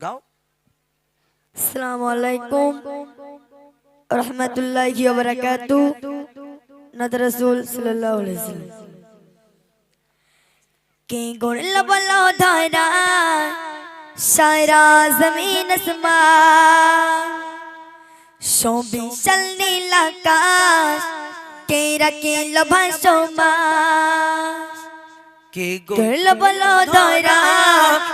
গাও। আসসালামু আলাইকুম রহমতুল্লাহি ওয়া বারাকাতুহু। নবী রাসূল সাল্লাল্লাহু আলাইহি ওয়াসাল্লাম কে গড়ল বলো ধরা সারা জমিন আসমান, সবিশাল নীল আকাশ কে রাখিল ভাসমান। কে গড়ল বলো ধরা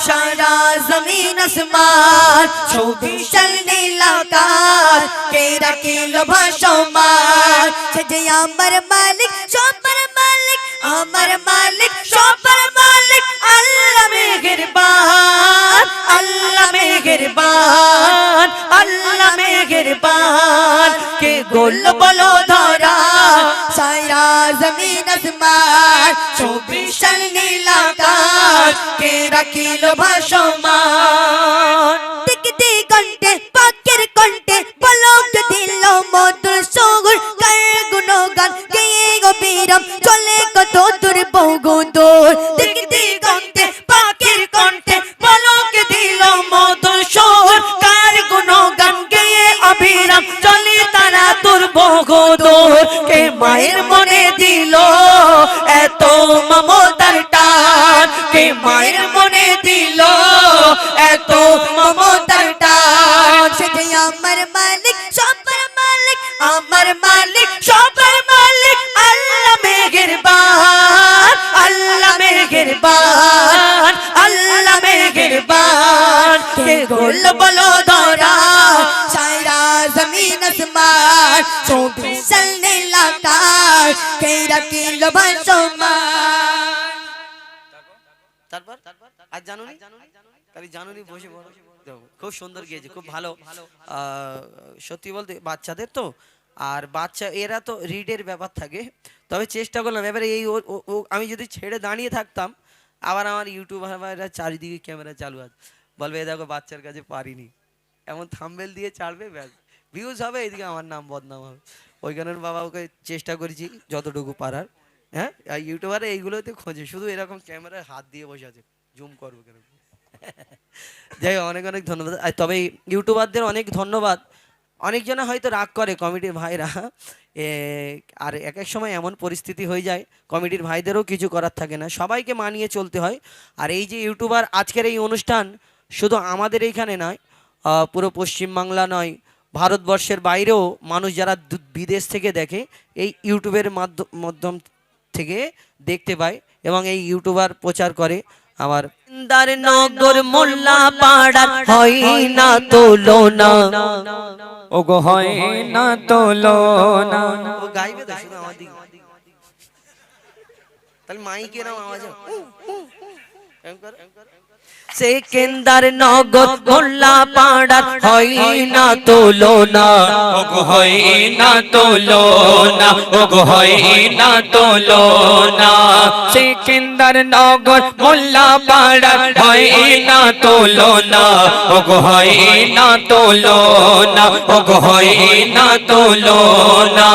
সারা জমিন আসমান, সবিশাল নীল আকাশ কে রাখিল ভাসমান। সে যে আমার মালিক সবার মালিক, আমার মালিক সবার মালিক, আল্লাহ মেহেরবান, আল্লাহ মেহেরবান, আল্লাহ মেহেরবান। কে গোল বলো ধরা সারা জমিন আসমান, বিশাল নীল আকাশ কে রাখিল ভাসমান। দিগদি কণ্ঠে পাখির কণ্ঠে পলক দিল মধুর সুর, কার গুণগান গেয়ে গভীরম চলে কত দূর বহু দূর। দিগদি কণ্ঠে পাখির কণ্ঠে পলক দিল মধুর সুর, কার গুণগান গেয়ে অবিরাম চলে তারা তোর বহু দূর। কে মায়ের মনে দিল এত মমতার টান, কে মায়ের মনে দিল এত মমতার টান। সে যে আমার মালিক সবার মালিক, আমার মালিক সবার মালিক, আল্লাহ মেহেরবান, আল্লাহ মেহেরবান, আল্লাহ মেহেরবান। কে গোল বলো ধরা সারা জমিন আসমান, সবিশাল নীল আকাশ কে রাখিল ভাসমান। তারপর আজ জানুনি তাহলে জানুনি বসে বলো। খুব সুন্দর গিয়েছে, খুব ভালো। সত্যি বলতে বাচ্চাদের তো, আর বাচ্চা এরা তো রিডের ব্যাপার থাকে, তবে চেষ্টা করলাম। এবারে এই আমি যদি ছেড়ে দাঁড়িয়ে থাকতাম, আবার আমার ইউটিউবাররা চারিদিকে ক্যামেরা চালু আছে, বলবে এ দেখো বাচ্চার কাছে পারিনি, এমন থাম্বনেল দিয়ে ছাড়বে, ব্যাস ভিউজ হবে, এদিকে আমার নাম বদনাম হবে। ওই কারণে বাবা ওকে চেষ্টা করেছি যতটুকু পারার। হ্যাঁ, আর ইউটিউবারে এইগুলোতে খোঁজে, শুধু এরকম ক্যামেরায় হাত দিয়ে বসে আছে, জুম করবো কেন। যাই হোক, অনেক অনেক ধন্যবাদ। তবে ইউটিউবারদের অনেক ধন্যবাদ। অনেকজনে হয়তো রাগ করে কমিটির ভাইরা, আর এক এক সময় এমন পরিস্থিতি হয়ে যায় কমিটির ভাইদেরও কিছু করার থাকে না, সবাইকে মানিয়ে চলতে হয়। আর এই যে ইউটিউবার আজকের এই অনুষ্ঠান শুধু আমাদের এইখানে নয়, পুরো পশ্চিমবাংলা নয়, ভারতবর্ষের বাইরেও মানুষ যারা বিদেশ থেকে দেখে এই ইউটিউবের মাধ্যম থেকে দেখতে পায়, এবং এই ইউটিউবার প্রচার করে। আমার দার নগর মোল্লা পাড়ার হয় না তুলনা, ওগো হয় না তুলনা। ও গাইবে তো শুধু আমার দিকে, তাহলে মাইকের আওয়াজ সেকেন্দার নগর মোল্লা পাড়ার হয় না তুলনা, ওগো হয় না তুলনা, ওগো হয় না তুলনা। সিকিন্দার নগর মোল্লা পাড়ার হয় না তুলনা, ওগো হয় না তুলনা, ওগো হয় না তুলনা।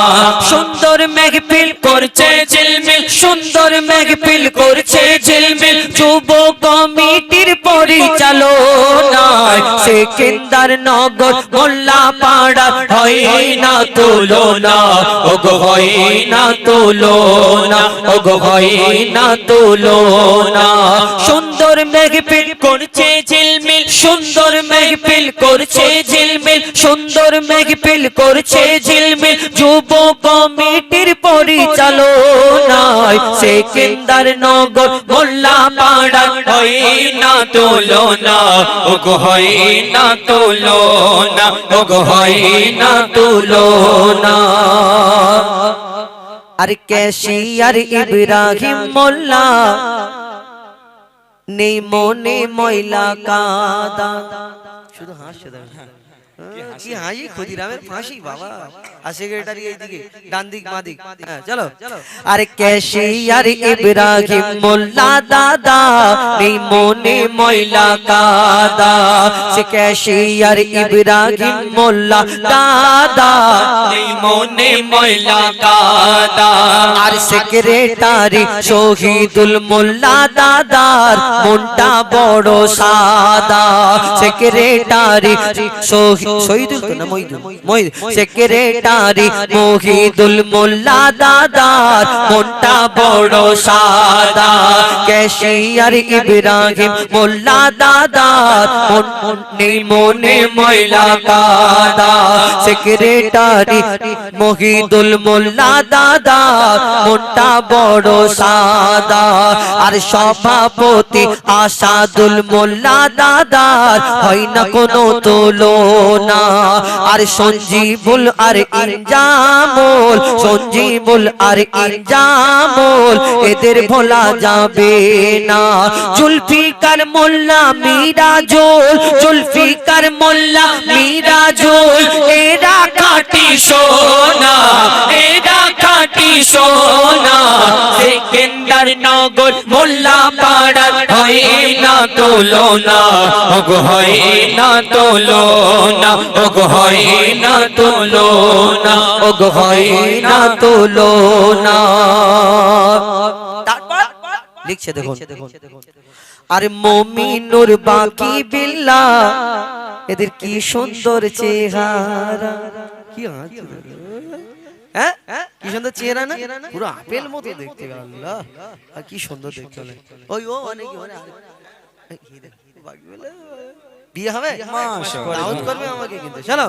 সুন্দর মেঘপিল করছে ঝিলমিল, সুন্দর মেঘপিল করছে ঝিলমিল, যুব কমিটির পরিচালনায় সেকেন্দার নগর মোল্লা পাড়া হয় না তুলনা, ওগো হয় না তুলনা, ওগো হয় না তুলনা। সুন্দর মেঘপিল করছে ঝিলমিল, সুন্দর মেঘপিল করছে ঝিলমিল, সুন্দর মেঘপিল করছে ঝিলমিল, যুব কমিটির পরিচালনায় সেকেন্দার নগর মোল্লা পাড়া হয় না তুলনা, ওগো হয় না তুলনা, ওগো হয় না তুলনা। আর ক্যাশিয়ার ইব্রাহিম মোল্লা নেই মনে ময়লা কাদা, শুধু হাসছে কি হাসি, ক্ষুদিরামের ফাঁসি বাবা। আর সেক্রেটারি এইদিকে ডান দিক বাঁ দিক। হ্যাঁ চলো। আরে ক্যাশিয়ার ইব্রাহিম মোল্লা দাদা নেই মনে ময়লা কাদা, সে ক্যাশিয়ার ইব্রাহিম মোল্লা দাদা নেই মনে ময়লা কাদা। আর সেক্রেটারি শহীদুল মোল্লা দাদার মনটা বড় সাদা, সেক্রেটারি শহীদুল তো না মহিদুল, সেক্রেটারি মহিদুল মোল্লা দাদার মনটা বড় সাদা, ক্যাশিয়ার ইব্রাহিম মোল্লা দাদার নেই মনে ময়লা কাদা, সেক্রেটারি মহিদুল মোল্লা দাদার মনটা বড় সাদা। আর সভাপতি আসাদুল মোল্লা দাদার হয় না কোনো তুলনা, আর সঞ্জীবুল আর ইনজামুল, সঞ্জীবুল আর ইনজামুল এদের ভোলা যাবে না। জুলফিকার মোল্লা মিরাজুল, জুলফিকার মোল্লা মিরাজুল এরা খাঁটি সোনা, এরা খাঁটি সোনা। সেকেন্দার নগর মোল্লা পাড়ার হয় না তুলনা, ওগো হয় না তুলনা, ওগো হয় না তুলনা, ওগো হয় না তুলনা। তারপর লিখছে দেখুন, আর মুমিনুর বাকি বিল্লাহ এদের কি সুন্দর চেহারা, কি হাসি, হ্যাঁ কি সুন্দর চেহারা না, পুরো আপেল মতো দেখতে। আল্লাহ আর কি সুন্দর দেখতে। ওই ও অনেকে বিয়ে হবে, দাউদ করবে আমাকে কিন্তু। চলো।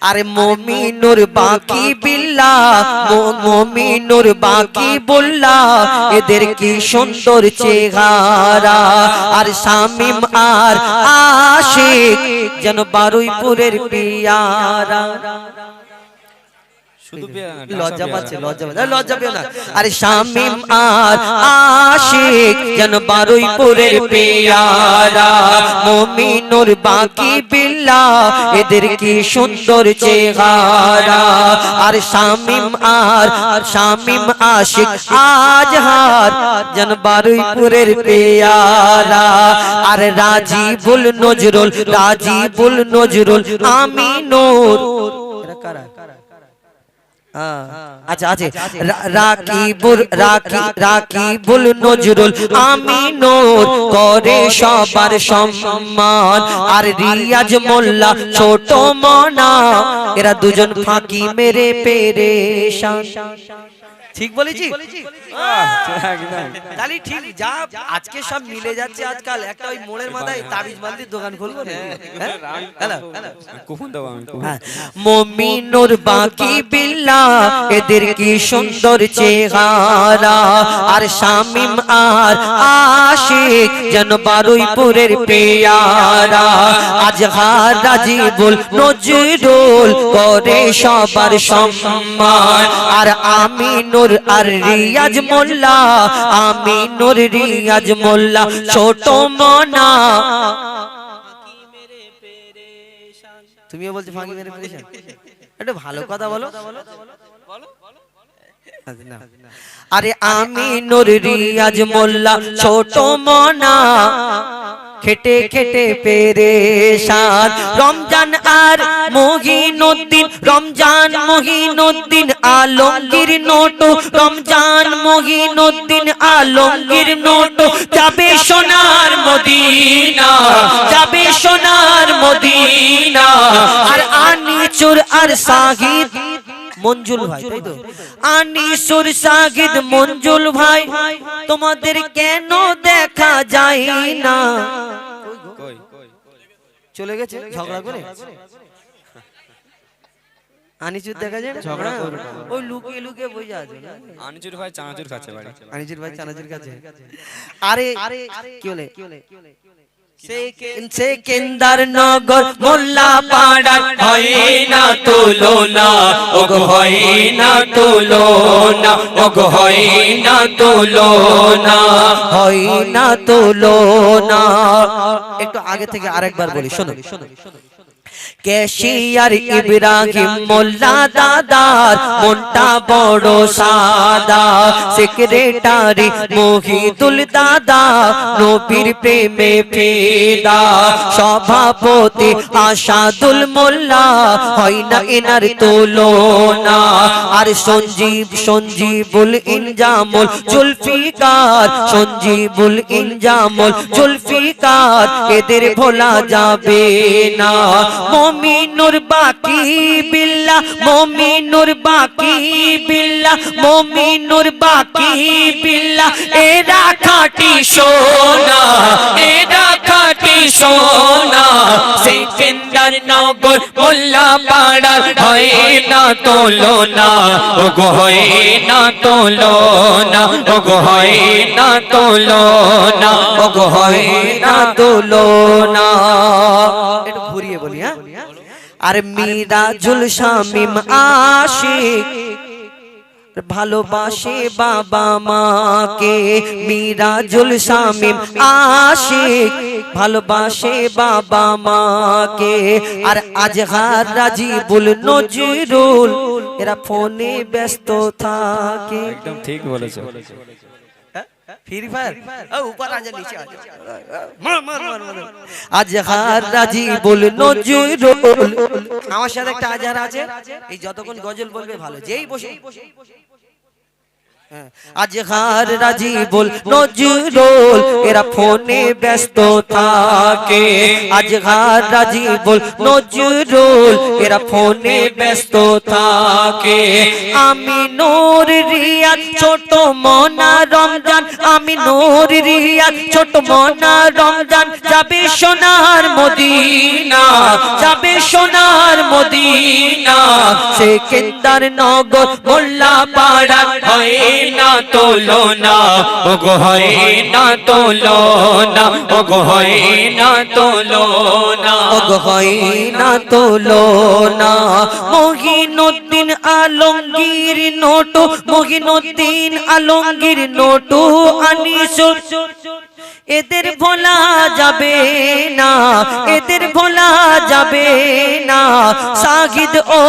আরে মুমিনুর বাকি বিল্লাহ, মুমিনুর বাকি বুল্লাহ এদের কি সুন্দর চেহারা। আর শামিম আর আশিক যেন বারুইপুরের পিয়ারা। লজ্জা পাচ্ছে, লজ্জা পেও না। আর শামিম আর আশিক যেন বারুইপুরের পেয়ারা, মুমিনুর বাকি বিল্লাহ এদের কি সুন্দর চেহারা। আর শামিম আশিক আজহার যেন বারুইপুরের পেয়ারা। আর রাজিবুল নজরুল, রাজিবুল নজরুল আমিনুর এরা কারা? আচ্ছা আছে রাকিবুল নজরুল আমিনুর করে সবার সম্মান। আর রিয়াজ মোল্লা ছোট মনা এরা দুজন ফাঁকি মেরে পেরেশান। ঠিক বলেছি? তাহলে ঠিক যা আজকে সব মিলে যাচ্ছে। আজকাল একটা ওই মোড়ের মাথায় তাবিজ বান্দির দোকান খুলবো না? মুমিনুর বাকি বিল্লাহ এদের কি সুন্দর চেহারা। আর শামিম আর আশিক যেন বারুইপুরের পেয়ারা। আজহার রাজিবুল নজরুল করে সবার সম্মান। আর আমিনুর আর রিয়াজ মোল্লা, আমিনুর রিয়াজ মোল্লা ছোট মনা। তুমিও বলছো ফাঁকি মেরে পেরেছেন, একটু ভালো কথা বলো। আরে আমিনুর রিয়াজ মোল্লা ছোট মনা খেটে খেটে পেরেশান। রমজান আর মহিনুদ্দিন, রমজান মহিনুদ্দিন আলমগীর নোটো, রমজান মহিনুদ্দিন আলমগীর নোটো যাবে সোনার মদিনা, যাবে সোনার মদিনা। আর আনিসুর আর সাহিদ মঞ্জুল ভাই, তাই তো? আনিসুর সাহিদ মঞ্জুল ভাই তোমাদের কেন দেখা যায় না? চলে গেছে ঝগড়া করে। আনিসুর দেখা যায় না, ঝগড়া করে ওই লুকিয়ে লুকিয়ে বসে আছে। আনিসুর ভাই চানাচুর খাচ্ছে বাড়ি, আনিসুর ভাই চানাচুর কাছে। আরে কি বলে, সেকেন্দার নগর মোল্লা পাড়ার হয় না তুলনা, ওগো হয় না তুলনা, ওগো হয় না তুলনা, হয় না তুলনা। একটু আগে থেকে আরেকবার বলি, শোনো। কেশিয়ার ইব্রাহিম মোল্লা দাদার মনটা বড় সাদা, সেক্রেটারি মহিদুল দাদা নবীর প্রেমে ফিদা, সভাপতি আসাদুল মোল্লা হয় না এনার তুলনা, আর সঞ্জীবুল ইনজামুল জুলফিকার, সঞ্জীবুল ইনজামুল জুলফিকার এদের ভোলা যাবে না। মমিনুর বাকি বিল্লাহ, মমিনুর বাকি বিল্লাহ, মমিনুর বাকি বিল্লাহ এরা খাঁটি সোনা, এরা খাঁটি সোনা, সিকান্দার নগর মোল্লা পাড়ার হয় না তুলনা, ওগো হয় না তুলনা, ওগো হয় না তুলনা, ওগো হয় না তুলনা। একটু ঘুরিয়ে বলি, হ্যাঁ। আর মিরাজুল শামিম আশিক ভালোবাসে বাবা মাকে, মিরাজুল শামিম আশিক ভালোবাসে বাবা মাকে, আর আজহার রাজিবুল নজরুল এরা ফোনে ব্যস্ত থাকে। একদম ঠিক বলেছো। ফ্রি ফায়ার উপর আজা নিচে আজা মার মার মার মার। আজহার রাজিবুল নজরুল আমার সাথে একটা আজহার আছে, এই যতক্ষণ গজল বলবে ভালো, যেই বসে আজহার রাজিবুল নজরুল এরা ফোনে ব্যস্ত থাকে, আজহার রাজিবুল নজরুল এরা ফোনে ব্যস্ত থাকে। আমি নূর রিয়াদ ছোট মনা রমজান, আমি নূর রিয়াদ ছোট মনা রমজান যাবে সোনার মদিনা, যাবে সোনার মদিনা, সেকেন্দার নগর মোল্লা পাড়া হয় না তুলনা, ওগো হয় না তুলনা, ওগো হয় না তুলনা, ওগো হয় না তুলনা। মহিনুদ্দিন আলমগীর নোটো, মহিনুদ্দিন আলমগীর নোটো আনিসুর এদের ভোলা যাবে না, এদের ভোলা যাবে না। সাহিদ ও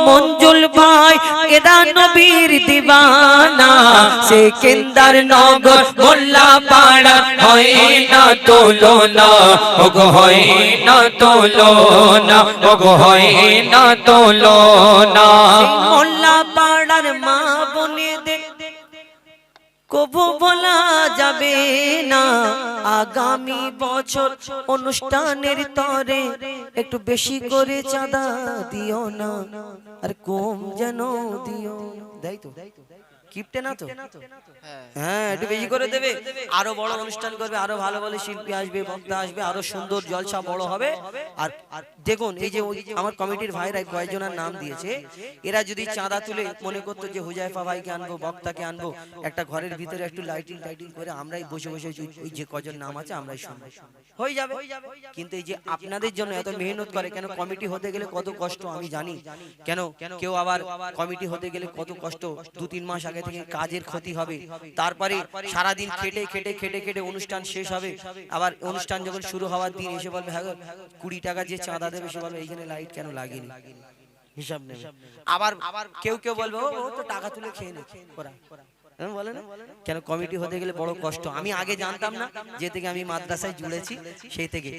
মঞ্জুল ভাই এরা নবীর দিবানা, সেকেন্দার নগর মোল্লা পাড়া হয় না তুলনা, ওগো হয় না তুলনা, ওগো হয় না তুলনা। মোল্লা পাড়ার মা বোনেদের কবু বলা যাবে না, আগামী বছর অনুষ্ঠানের তরে একটু বেশি করে চাঁদা দিও না, আর কম যেন দিও। দেয় তো কিপটে না তো? হ্যাঁ, একটু বেশি করে দেবে। আরো বড় অনুষ্ঠান করবে, আরো ভালো ভালো শিল্পী আসবে, বক্তা আসবে, আরো সুন্দর জলসা বড় হবে। আর দেখুন এই যে আমার কমিটির ভাইরা কয়েকজনের নাম দিয়েছে, এরা যদি চাঁদা তুলে মনে করতো যে হুজাইফা ভাইকে আনবো, বক্তাকে আনবো, একটা ঘরের ভিতরে একটু লাইটিং টাইটিং করে আমরাই বসে বসে ওই যে কজন নাম আছে আমরাই শুনবো, হয়ে যাবে। কিন্তু এই যে আপনাদের জন্য এত মেহনত করে, কেন কমিটি হতে গেলে কত কষ্ট আমি জানি, কেন কেউ আবার কমিটি হতে গেলে কত কষ্ট, 2-3 মাস আগে থেকে কাজের ক্ষতি হবে, তারপরে সারাদিন খেটে খেটে খেটে খেটে অনুষ্ঠান শেষ হবে, আবার অনুষ্ঠান যখন শুরু হওয়ার দিন এসে বলবে হ্যাঁ 20 টাকা যে চাঁদা দেবে সে বলবে এইখানে লাইট কেন লাগেনি, হিসাব নেবে। আবার কেউ কেউ বলবে ও তো টাকা তুলে খেয়ে নে ওরা, বলে না কেন কমিটি হতে গেলে বড় কষ্ট। আমি আগে জানতাম না, যে থেকে আমি মাদ্রাসায় জুড়েছি সেই থেকে